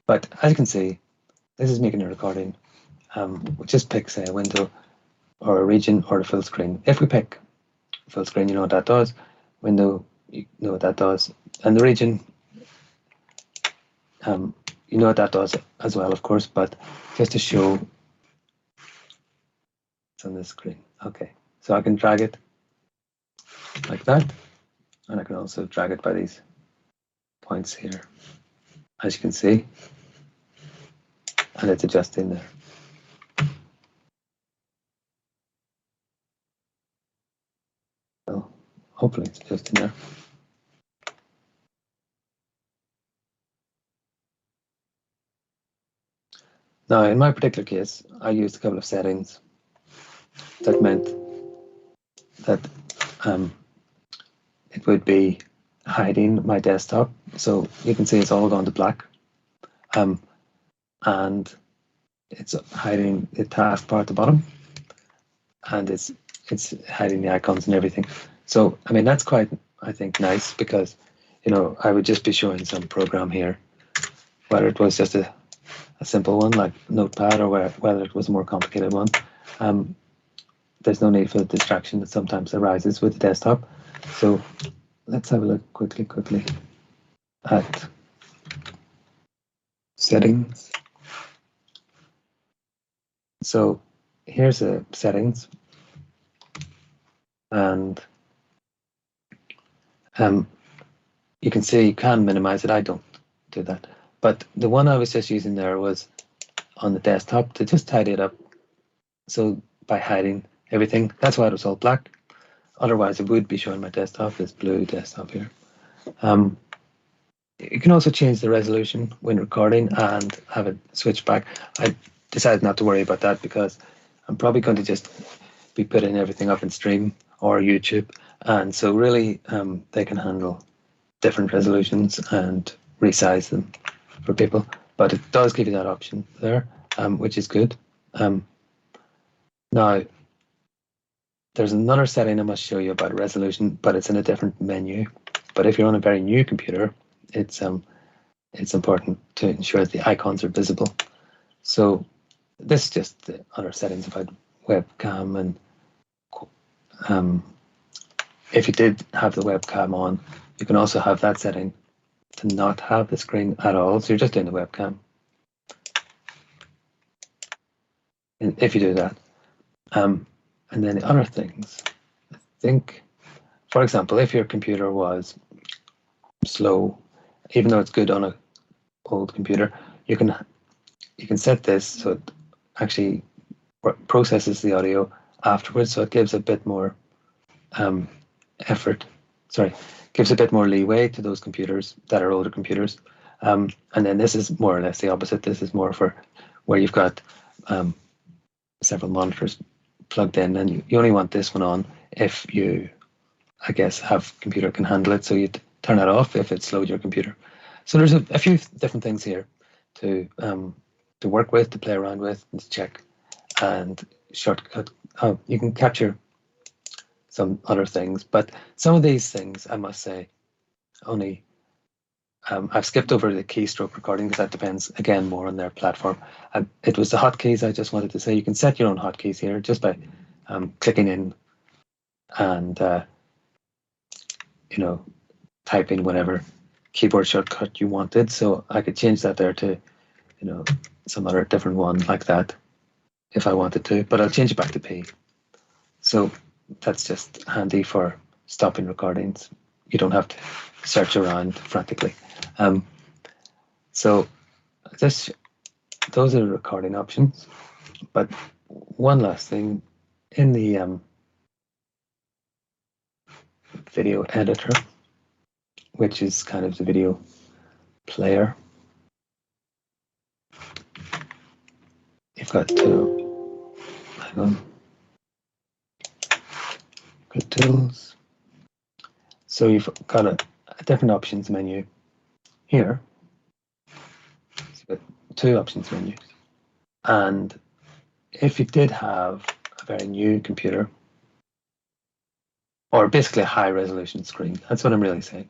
But as you can see, this is making a recording. We'll just pick, say, a window or a region or a full screen. If we pick full screen, you know what that does. Window, you know what that does. And the region, you know what that does as well, of course, but just to show it's on this screen. Okay, so I can drag it like that, and I can also drag it by these points here, as you can see, and it's adjusting there. So hopefully it's adjusting there. Now, in my particular case, I used a couple of settings that meant that it would be hiding my desktop. So you can see it's all gone to black. And it's hiding the taskbar at the bottom. And it's hiding the icons and everything. So, I mean, that's quite, I think, nice because, you know, I would just be showing some program here, whether it was just a simple one like Notepad or whether it was a more complicated one. There's no need for the distraction that sometimes arises with the desktop. So let's have a look quickly at settings. So here's the settings, and you can see you can minimize it. I don't do that, but the one I was just using there was on the desktop to just tidy it up. So by hiding everything, that's why it was all black. Otherwise, it would be showing my desktop, this blue desktop here. You can also change the resolution when recording and have it switch back. I decided not to worry about that because I'm probably going to just be putting everything up in Stream or YouTube. And so really they can handle different resolutions and resize them for people. But it does give you that option there, which is good. Now, there's another setting I must show you about resolution, but it's in a different menu. But if you're on a very new computer, it's important to ensure that the icons are visible. So this is just the other settings about webcam, and if you did have the webcam on, you can also have that setting to not have the screen at all. So you're just doing the webcam. And if you do that, and then the other things, I think, for example, if your computer was slow, even though it's good on an old computer, you can set this so it actually processes the audio afterwards, so it gives a bit more gives a bit more leeway to those computers that are older computers. And then this is more or less the opposite. This is more for where you've got several monitors plugged in, and you only want this one on if you, I guess, have computer can handle it. So you turn it off if it slowed your computer. So there's a few different things here to work with, to play around with, and to check, and shortcut. You can capture some other things, but some of these things, I must say, only I've skipped over the keystroke recording because that depends again more on their platform. It was the hotkeys. I just wanted to say you can set your own hotkeys here just by clicking in and typing whatever keyboard shortcut you wanted. So I could change that there to some other different one like that if I wanted to, but I'll change it back to P. So that's just handy for stopping recordings. You don't have to search around frantically. So those are the recording options. But one last thing, in the video editor, which is kind of the video player, you've got to, hang on, got tools. So you've got a different options menu here. So you've got two options menus. And if you did have a very new computer, or basically a high resolution screen, that's what I'm really saying,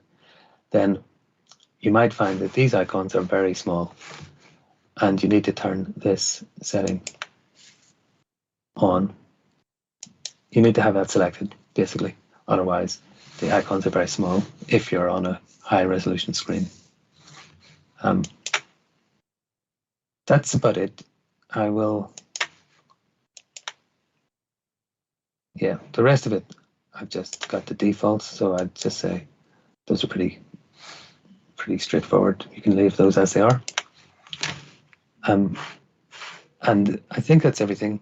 then you might find that these icons are very small. and you need to turn this setting on. You need to have that selected, basically. Otherwise, the icons are very small if you're on a high resolution screen. That's about it. I will, yeah, the rest of it, I've just got the defaults, so I'd just say those are pretty straightforward. You can leave those as they are. And I think that's everything.